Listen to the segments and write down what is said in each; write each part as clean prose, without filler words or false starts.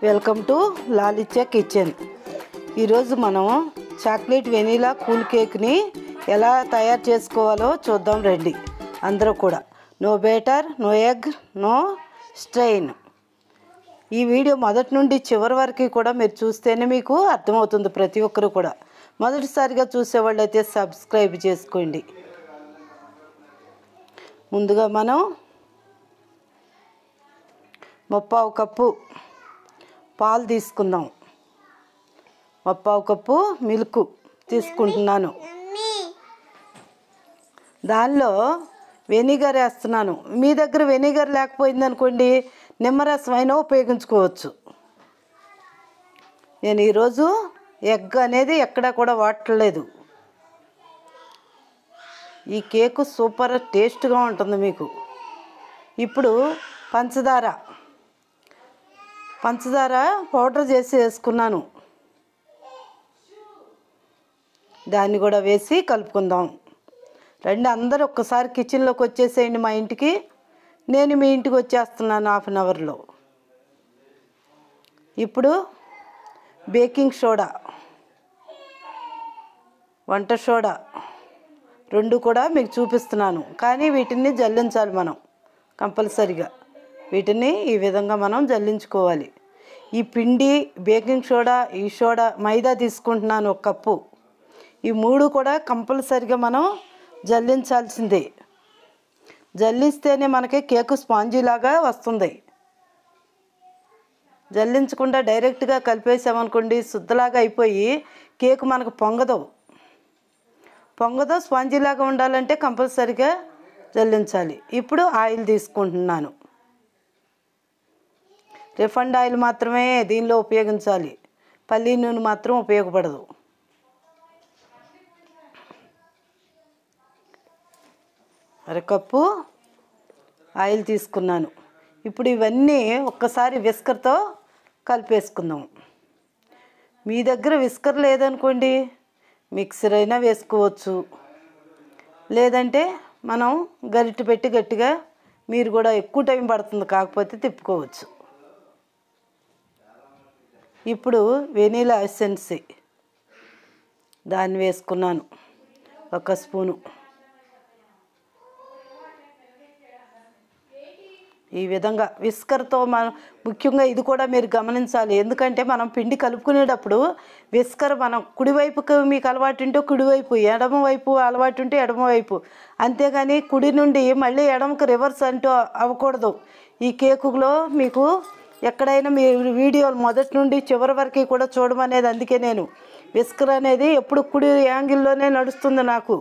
Welcome to Lalitya kitchen. ఈరోజు మనం chocolate vanilla cool కేక్ని ఎలా తయారు చేసుకోవాలో చూద్దాం రండి. అందరూ కూడా no beater, no egg, no strain. ఈ వీడియో మొదటి నుండి చివరి వరకు కూడా మీరు చూస్తేనే మీకు అర్థమవుతుంది. ప్రతి ఒక్కరు కూడా మొదటిసారిగా చూసేవాళ్ళు అయితే సబ్స్క్రైబ్ చేసుకోండి. ముందుగా మనం 3/4 కప్పు పాలు తీసుకుందాం. 3/4 కప్పు మిల్క్ తీసుకుంటున్నాను. దానిలో వెనిగర్ వేస్తున్నాను. మీ దగ్గర వెనిగర్ లేకపోయింది అనుకోండి, నిమ్మరసం అయినా ఉపయోగించుకోవచ్చు. నేను ఈరోజు ఎగ్ అనేది ఎక్కడా కూడా వాడట్లేదు. ఈ కేకు సూపర్ టేస్ట్గా ఉంటుంది మీకు. ఇప్పుడు పంచదార పౌడర్ చేసి వేసుకున్నాను. దాన్ని కూడా వేసి కలుపుకుందాం. రండి అందరూ ఒక్కసారి కిచెన్లోకి వచ్చేసేయండి మా ఇంటికి. నేను మీ ఇంటికి వచ్చేస్తున్నాను ½ అవర్లో. ఇప్పుడు బేకింగ్ సోడా, వంట సోడా 2 కూడా మీకు చూపిస్తున్నాను. కానీ వీటిని జల్లించాలి మనం కంపల్సరిగా. వీటిని ఈ విధంగా మనం జల్లించుకోవాలి. ఈ పిండి, బేకింగ్ సోడా, ఈ సోడా, మైదా తీసుకుంటున్నాను 1 కప్పు. ఈ 3 కూడా కంపల్సరిగా మనం జల్లించాల్సిందే. జల్లిస్తేనే మనకి కేకు స్పాంజీలాగా వస్తుంది. జల్లించకుండా డైరెక్ట్గా కలిపేసామనుకోండి, శుద్ధలాగా అయిపోయి కేకు మనకు పొంగదు. స్పాంజీలాగా ఉండాలంటే కంపల్సరిగా జల్లించాలి. ఇప్పుడు ఆయిల్ తీసుకుంటున్నాను. రిఫైండ్ ఆయిల్ మాత్రమే దీనిలో ఉపయోగించాలి. పల్లి నూనె మాత్రం ఉపయోగపడదు. అరకప్పు ఆయిల్ తీసుకున్నాను. ఇప్పుడు ఇవన్నీ ఒక్కసారి విస్కర్తో కలిపేసుకుందాం. మీ దగ్గర విస్కర్ లేదనుకోండి, మిక్సర్ అయినా వేసుకోవచ్చు. లేదంటే మనం గరిటె పెట్టి గట్టిగా, మీరు కూడా ఎక్కువ టైం పడుతుంది కాకపోతే తిప్పుకోవచ్చు. ఇప్పుడు వెనీలా ఎసెన్స్ దాన్ని వేసుకున్నాను 1 స్పూను. ఈ విధంగా విస్కర్తో మనం ముఖ్యంగా ఇది కూడా మీరు గమనించాలి. ఎందుకంటే మనం పిండి కలుపుకునేటప్పుడు విస్కర్ మనం కుడివైపుకి మీకు అలవాటు ఉంటే కుడివైపు, ఎడమవైపు అలవాటు ఉంటే ఎడమవైపు, అంతేగాని కుడి నుండి మళ్ళీ ఎడమకు రివర్స్ అంటూ అవ్వకూడదు. ఈ కేకులో మీకు ఎక్కడైనా మీ వీడియోలు మొదటి నుండి చివరి వరకు కూడా చూడమనేది. అందుకే నేను విస్కర్ అనేది ఎప్పుడు కుడి యాంగిల్లోనే నడుస్తుంది నాకు.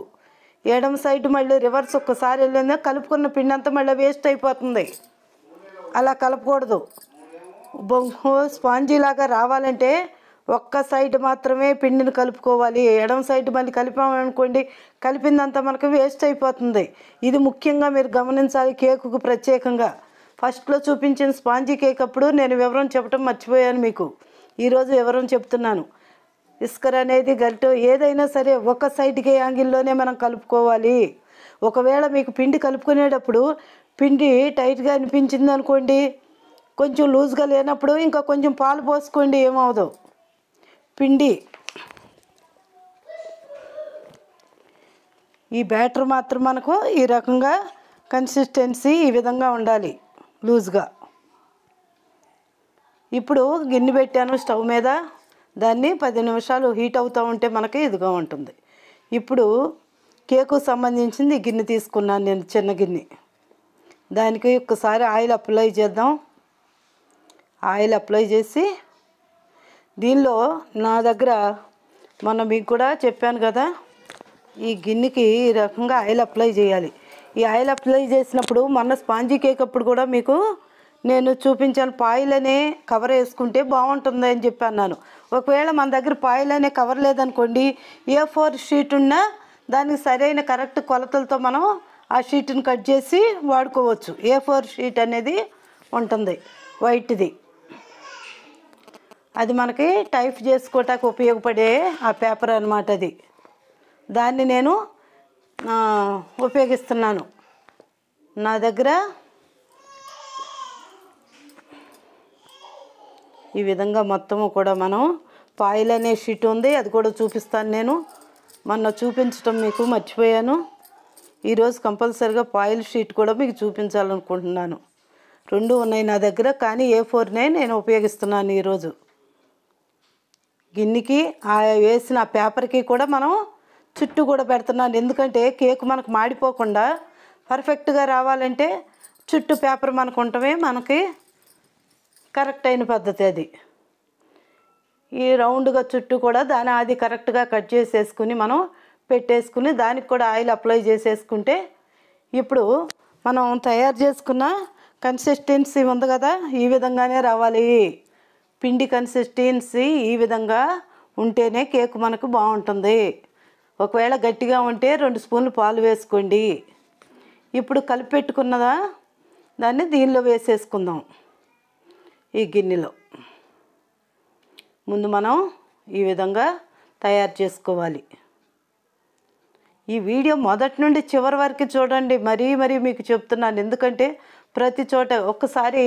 ఎడమ సైడ్ మళ్ళీ రివర్స్ ఒక్కసారి వెళ్ళిందో కలుపుకున్న పిండి అంతా మళ్ళీ వేస్ట్ అయిపోతుంది. అలా కలపకూడదు. స్పాంజీలాగా రావాలంటే ఒక్క సైడ్ మాత్రమే పిండిని కలుపుకోవాలి. ఎడమ సైడ్ మళ్ళీ కలిపామనుకోండి, కలిపిందంతా మనకు వేస్ట్ అయిపోతుంది. ఇది ముఖ్యంగా మీరు గమనించాలి. కేకుకు ప్రత్యేకంగా ఫస్ట్లో చూపించిన స్పాంజీ కేక్ అప్పుడు నేను వివరం చెప్పడం మర్చిపోయాను మీకు. ఈరోజు వివరం చెప్తున్నాను. విస్కర్ అనేది గరిటె ఏదైనా సరే ఒక సైడ్కి యాంగిల్లోనే మనం కలుపుకోవాలి. ఒకవేళ మీకు పిండి కలుపుకునేటప్పుడు పిండి టైట్గా అనిపించింది అనుకోండి, కొంచెం లూజ్గా లేనప్పుడు ఇంకా కొంచెం పాలు పోసుకోండి, ఏమవుదు. పిండి ఈ బ్యాటర్ మాత్రం మనకు ఈ రకంగా కన్సిస్టెన్సీ ఈ విధంగా ఉండాలి, లూజ్గా. ఇప్పుడు గిన్నె పెట్టాను స్టవ్ మీద. దాన్ని 10 నిమిషాలు హీట్ అవుతూ ఉంటే మనకి ఇదిగా ఉంటుంది. ఇప్పుడు కేకు సంబంధించింది గిన్నె తీసుకున్నాను నేను, చిన్న గిన్నె. దానికి ఒక్కసారి ఆయిల్ అప్లై చేద్దాం. ఆయిల్ అప్లై చేసి దీనిలో నా దగ్గర మొన్న మీకు కూడా చెప్పాను కదా, ఈ గిన్నెకి ఈ రకంగా ఆయిల్ అప్లై చేయాలి. ఈ ఆయిల్ అప్లై చేసినప్పుడు మొన్న స్పాంజీ కేక్ అప్పుడు కూడా మీకు నేను చూపించాను. పాయిల్ అనే కవర్ వేసుకుంటే బాగుంటుంది అని చెప్పి అన్నాను. ఒకవేళ మన దగ్గర పాయిల్ అనే కవర్ లేదనుకోండి, A4 షీట్ ఉన్నా దానికి సరైన కరెక్ట్ కొలతలతో మనం ఆ షీట్ని కట్ చేసి వాడుకోవచ్చు. A4 షీట్ అనేది ఉంటుంది, వైట్ది. అది మనకి టైప్ చేసుకోవటానికి ఉపయోగపడే ఆ పేపర్ అన్నమాట. అది దాన్ని నేను ఉపయోగిస్తున్నాను. నా దగ్గర ఈ విధంగా మొత్తము కూడా మనం ఫాయిల్ అనే షీట్ ఉంది, అది కూడా చూపిస్తాను. నేను మొన్న చూపించడం మీకు మర్చిపోయాను. ఈరోజు కంపల్సరీగా ఫాయిల్ షీట్ కూడా మీకు చూపించాలనుకుంటున్నాను. రెండు ఉన్నాయి నా దగ్గర, కానీ A4నే నేను ఉపయోగిస్తున్నాను ఈరోజు. గిన్నెకి వేసిన పేపర్కి కూడా మనం చుట్టూ కూడా పెడుతున్నాను. ఎందుకంటే కేక్ మనకు మాడిపోకుండా పర్ఫెక్ట్గా రావాలంటే చుట్టూ పేపర్ మనకు ఉండటమే మనకి కరెక్ట్ అయిన పద్ధతి. అది ఈ రౌండ్గా చుట్టూ కూడా అది కరెక్ట్గా కట్ చేసేసుకుని మనం పెట్టేసుకుని దానికి కూడా ఆయిల్ అప్లై చేసేసుకుంటే ఇప్పుడు మనం తయారు చేసుకున్న కన్సిస్టెన్సీ ఉంది కదా, ఈ విధంగానే రావాలి. పిండి కన్సిస్టెన్సీ ఈ విధంగా ఉంటేనే కేక్ మనకు బాగుంటుంది. ఒకవేళ గట్టిగా ఉంటే 2 స్పూన్లు పాలు వేసుకోండి. ఇప్పుడు కలిపి పెట్టుకున్నదా దాన్ని దీనిలో వేసేసుకుందాం. ఈ గిన్నెలో ముందు మనం ఈ విధంగా తయారు చేసుకోవాలి. ఈ వీడియో మొదటి నుండి చివరి వరకు చూడండి. మరీ మీకు చెప్తున్నాను. ఎందుకంటే ప్రతి చోట ఒక్కసారి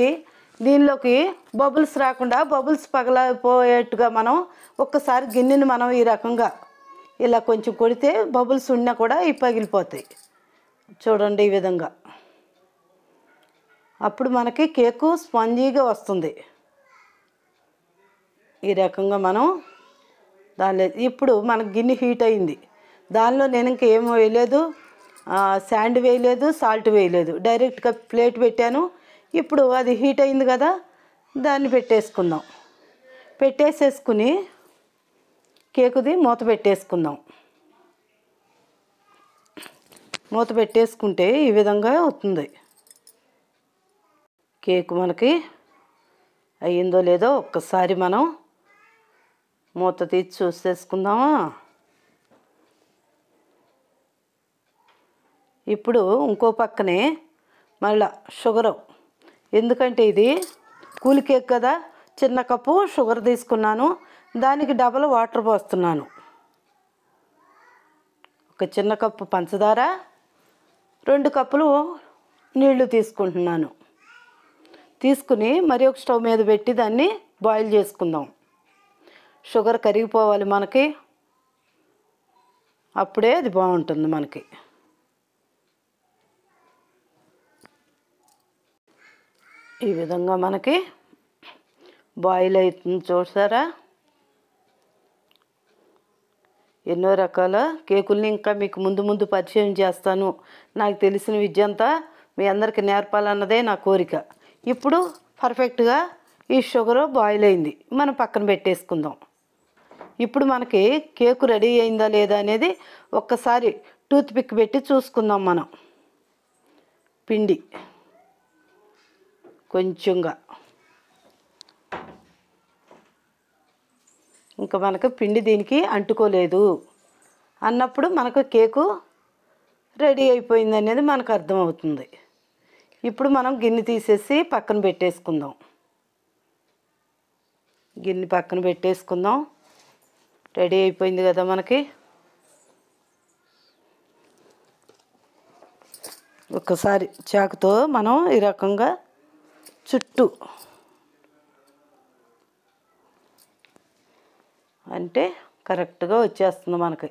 దీనిలోకి బబుల్స్ రాకుండా, బబుల్స్ పగలపోయేట్టుగా మనం ఒక్కసారి గిన్నెని మనం ఈ రకంగా ఇలా కొంచెం కొడితే బబుల్స్ ఉన్నా కూడా ఇవి పగిలిపోతాయి. చూడండి ఈ విధంగా. అప్పుడు మనకి కేకు స్పాంజీగా వస్తుంది. ఈ రకంగా మనం దానిలో ఇప్పుడు మనకు గిన్నె హీట్ అయింది. దానిలో నేను ఇంకేం వేయలేదు, శాండ్ వేయలేదు, సాల్ట్ వేయలేదు. డైరెక్ట్గా ప్లేట్ పెట్టాను. ఇప్పుడు అది హీట్ అయింది కదా, దాన్ని పెట్టేసుకుందాం. పెట్టేసేసుకుని కేకుది మూత పెట్టేసుకుందాం. మూత పెట్టేసుకుంటే ఈ విధంగా అవుతుంది. కేకు మనకి అయ్యిందో లేదో ఒక్కసారి మనం మూత తీసి చూసేసుకుందామా. ఇప్పుడు ఇంకో పక్కనే మళ్ళా షుగరు, ఎందుకంటే ఇది కూల్ కేక్ కదా, చిన్న కప్పు షుగర్ తీసుకున్నాను. దానికి డబల్ వాటర్ పోస్తున్నాను. ఒక చిన్న కప్పు పంచదార, 2 కప్పులు నీళ్లు తీసుకుంటున్నాను. తీసుకుని మరి ఒక స్టవ్ మీద పెట్టి దాన్ని బాయిల్ చేసుకుందాం. షుగర్ కరిగిపోవాలి మనకి, అప్పుడే అది బాగుంటుంది మనకి. ఈ విధంగా మనకి బాయిల్ అవుతుంది చూసారా. ఎన్నో రకాల కేకుల్ని ఇంకా మీకు ముందు పరిచయం చేస్తాను. నాకు తెలిసిన విద్య అంతా మీ అందరికీ నేర్పాలన్నదే నా కోరిక. ఇప్పుడు పర్ఫెక్ట్గా ఈ షుగరు బాయిల్ అయింది, మనం పక్కన పెట్టేసుకుందాం. ఇప్పుడు మనకి కేకు రెడీ అయిందా లేదా అనేది ఒక్కసారి టూత్ పిక్ పెట్టి చూసుకుందాం. మనం పిండి కొంచెంగా, ఇంకా మనకు పిండి దీనికి అంటుకోలేదు అన్నప్పుడు మనకు కేకు రెడీ అయిపోయింది అనేది మనకు అర్థమవుతుంది. ఇప్పుడు మనం గిన్నె తీసేసి పక్కన పెట్టేసుకుందాం. గిన్నె పక్కన పెట్టేసుకుందాం. రెడీ అయిపోయింది కదా మనకి. ఒక్కసారి చాకుతో మనం ఈ రకంగా చుట్టూ అంటే కరెక్ట్గా వచ్చేస్తుంది మనకి.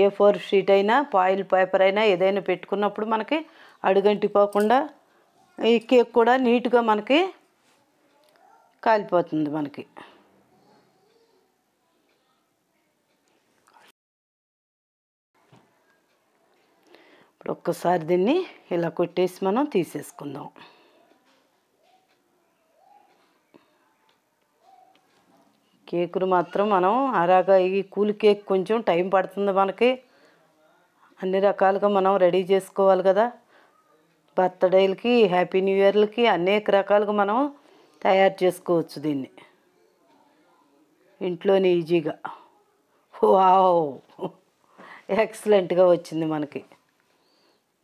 A4 షీట్ అయినా ఫాయిల్ పేపర్ అయినా ఏదైనా పెట్టుకున్నప్పుడు మనకి అడుగంటిపోకుండా ఈ కేక్ కూడా నీట్గా మనకి కాలిపోతుంది మనకి. ఇప్పుడు ఒక్కసారి దీన్ని ఇలా కొట్టేసి మనం తీసేసుకుందాం. కేకులు మాత్రం మనం అలాగా ఈ కూల్ కేక్ కొంచెం టైం పడుతుంది మనకి. అన్ని రకాలుగా మనం రెడీ చేసుకోవాలి కదా. బర్త్డేలకి, హ్యాపీ న్యూ ఇయర్లకి అనేక రకాలుగా మనం తయారు చేసుకోవచ్చు దీన్ని ఇంట్లోనే ఈజీగా. వావ్, ఎక్సలెంట్గా వచ్చింది మనకి.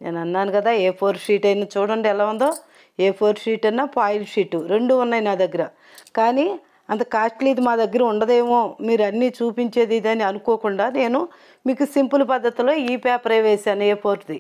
నేను అన్నాను కదా A4 షీట్ అయినా చూడండి ఎలా ఉందో. A4 షీట్ అయినా ఫాయిల్ షీటు రెండు ఉన్నాయి నా దగ్గర. కానీ అంత కాస్ట్లీది మా దగ్గర ఉండదేమో, మీరు అన్నీ చూపించేది ఇదని అనుకోకుండా నేను మీకు సింపుల్ పద్ధతిలో ఈ పేపరే వేశాను A4ది.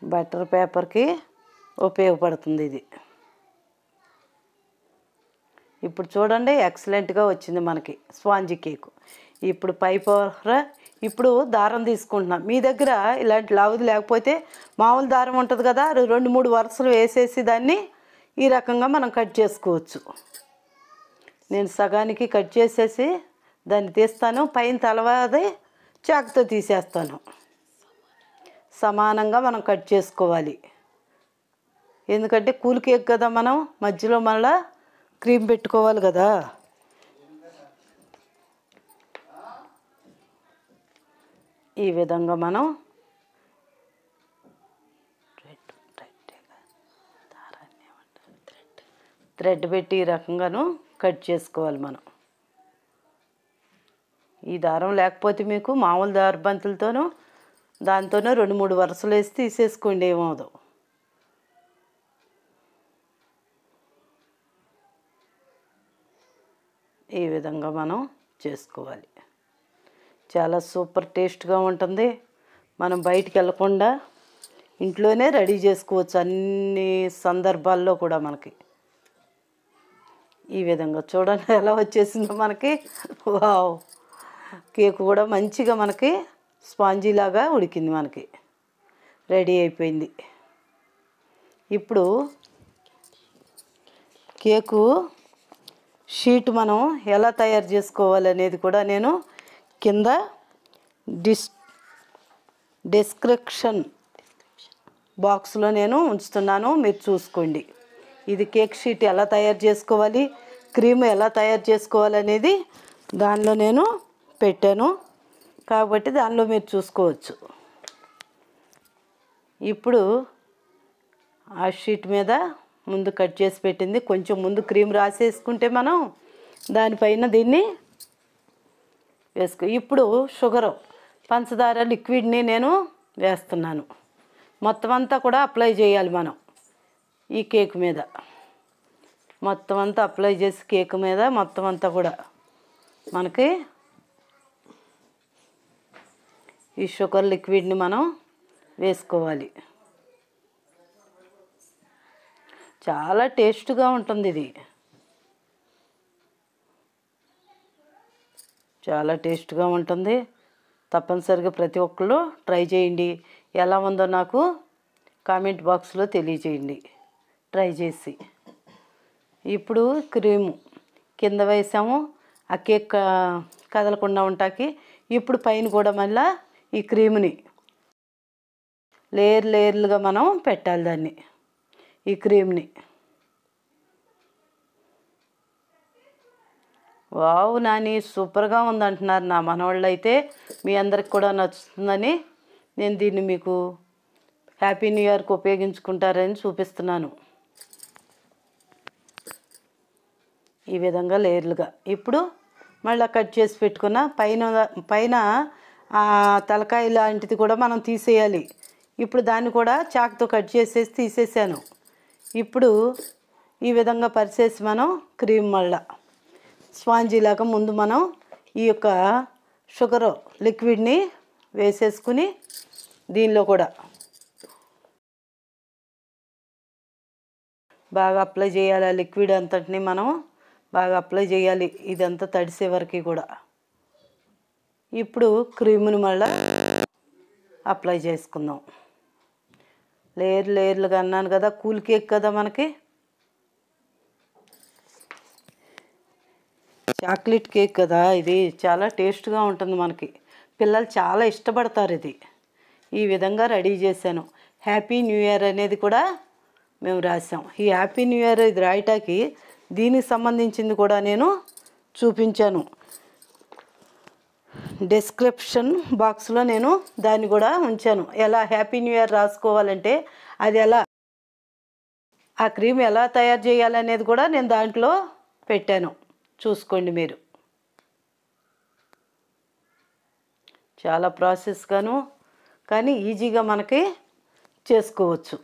బటర్ పేపర్కి ఉపయోగపడుతుంది ఇది. ఇప్పుడు చూడండి ఎక్సలెంట్గా వచ్చింది మనకి స్పాంజీ కేకు. ఇప్పుడు పై పొర ఇప్పుడు దారం తీసుకుంటున్నాం. మీ దగ్గర ఇలాంటి లావుది లేకపోతే మామూలు దారం ఉంటుంది కదా, 2-3 వరుసలు వేసేసి దాన్ని ఈ రకంగా మనం కట్ చేసుకోవచ్చు. నేను సగానికి కట్ చేసేసి దాన్ని తీస్తాను. పైన తలవాది చాకుతో తీసేస్తాను. సమానంగా మనం కట్ చేసుకోవాలి. ఎందుకంటే కూల్ కేక్ కదా, మనం మధ్యలో మళ్ళీ క్రీమ్ పెట్టుకోవాలి కదా. ఈ విధంగా మనం థ్రెడ్ పెట్టి ఈ రకంగాను కట్ చేసుకోవాలి మనం. ఈ దారం లేకపోతే మీకు మామూలు దారబంతులతోనూ దాంతోనూ 2-3 వరుసలు వేసి తీసేసుకోండి, ఏమవుదు. ఈ విధంగా మనం చేసుకోవాలి. చాలా సూపర్ టేస్ట్గా ఉంటుంది. మనం బయటికి వెళ్ళకుండా ఇంట్లోనే రెడీ చేసుకోవచ్చు అన్ని సందర్భాల్లో కూడా. మనకి ఈ విధంగా చూడండి ఎలా వచ్చేసిందో మనకి. వావ్, కేక్ కూడా మంచిగా మనకి స్పాంజీలాగా ఉడికింది, మనకి రెడీ అయిపోయింది. ఇప్పుడు కేకు షీట్ మనం ఎలా తయారు చేసుకోవాలనేది కూడా నేను కింద డిస్క్రిప్షన్ బాక్స్లో నేను ఉంచుతున్నాను, మీరు చూసుకోండి. ఇది కేక్ షీట్ ఎలా తయారు చేసుకోవాలి, క్రీమ్ ఎలా తయారు చేసుకోవాలి అనేది దానిలో నేను పెట్టాను కాబట్టి దానిలో మీరు చూసుకోవచ్చు. ఇప్పుడు ఆ షీట్ మీద ముందు కట్ చేసి పెట్టింది కొంచెం ముందు క్రీమ్ రాసేసుకుంటే మనం దానిపైన దీన్ని ఇప్పుడు షుగరు పంచదార లిక్విడ్ని నేను వేస్తున్నాను. మొత్తం అంతా కూడా అప్లై చేయాలి మనం ఈ కేక్ మీద. మొత్తం అంతా అప్లై చేసి కేక్ మీద మొత్తం అంతా కూడా మనకి ఈ షుగర్ లిక్విడ్ని మనం వేసుకోవాలి. చాలా టేస్ట్గా ఉంటుంది ఇది, చాలా టేస్ట్గా ఉంటుంది. తప్పనిసరిగా ప్రతి ఒక్కళ్ళు ట్రై చేయండి. ఎలా ఉందో నాకు కామెంట్ బాక్స్లో తెలియజేయండి ట్రై చేసి. ఇప్పుడు క్రీము కింద వేసాము ఆ కేక్ కదలకుండా ఉంటాకి. ఇప్పుడు పైన కూడా మళ్ళీ ఈ క్రీముని లేయర్లుగా మనం పెట్టాలి దాన్ని, ఈ క్రీమ్ని. వావ్ నాని సూపర్గా ఉందంటున్నారు నా మనవాళ్ళు. అయితే మీ అందరికి కూడా నచ్చుతుందని నేను దీన్ని మీకు హ్యాపీ న్యూ ఇయర్కి ఉపయోగించుకుంటారని చూపిస్తున్నాను. ఈ విధంగా లేయర్లుగా ఇప్పుడు మళ్ళీ కట్ చేసి పెట్టుకున్న పైన తలకాయ లాంటిది కూడా మనం తీసేయాలి. ఇప్పుడు దాన్ని కూడా చాకుతో కట్ చేసేసి తీసేసాను. ఇప్పుడు ఈ విధంగా పరిచేసి మనం క్రీమ్ మళ్ళా స్పాంజీలాగా ముందు మనం ఈ యొక్క షుగర్ లిక్విడ్ని వేసేసుకుని దీనిలో కూడా బాగా అప్లై చేయాలి. ఆ లిక్విడ్ అంతటిని మనం బాగా అప్లై చేయాలి, ఇదంతా తడిసే వరకు కూడా. ఇప్పుడు క్రీముని మళ్ళీ అప్లై చేసుకుందాం. లేయర్లుగా అన్నాను కదా, కూల్ కేక్ కదా మనకి. చాక్లెట్ కేక్ కదా ఇది, చాలా టేస్ట్గా ఉంటుంది మనకి. పిల్లలు చాలా ఇష్టపడతారు ఇది. ఈ విధంగా రెడీ చేశాను. హ్యాపీ న్యూ ఇయర్ అనేది కూడా మేము రాసాం. ఈ హ్యాపీ న్యూ ఇయర్ ఇది రాయటానికి దీనికి సంబంధించింది కూడా నేను చూపించాను. డిస్క్రిప్షన్ బాక్స్లో నేను దాన్ని కూడా ఉంచాను. ఎలా హ్యాపీ న్యూ ఇయర్ రాసుకోవాలంటే అది ఎలా, ఆ క్రీమ్ ఎలా తయారు చేయాలనేది కూడా నేను దాంట్లో పెట్టాను, చూసుకోండి మీరు. చాలా ప్రాసెస్గాను కానీ ఈజీగా మనకి చేసుకోవచ్చు.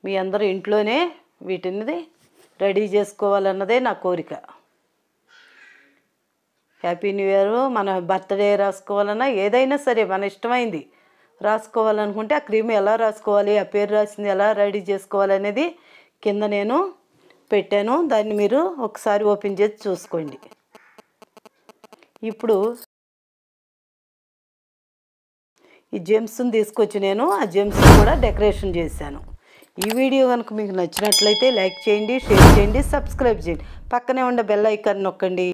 మీ అందరూ ఇంట్లోనే వీటిని రెడీ చేసుకోవాలన్నదే నా కోరిక. హ్యాపీ న్యూ ఇయర్, మన బర్త్డే రాసుకోవాలన్నా ఏదైనా సరే మన ఇష్టమైంది రాసుకోవాలనుకుంటే ఆ క్రీమ్ ఎలా రాసుకోవాలి, ఆ పేరు రాసింది ఎలా రెడీ చేసుకోవాలి అనేది కింద నేను పెట్టాను. దాన్ని మీరు ఒకసారి ఓపెన్ చేసి చూసుకోండి. ఇప్పుడు ఈ జెమ్స్ని తీసుకొచ్చి నేను ఆ జెమ్స్ని కూడా డెకరేషన్ చేశాను. ఈ వీడియో కనుక మీకు నచ్చినట్లయితే లైక్ చేయండి, షేర్ చేయండి, సబ్స్క్రైబ్ చేయండి. పక్కనే ఉండే బెల్ ఐకాన్ నొక్కండి.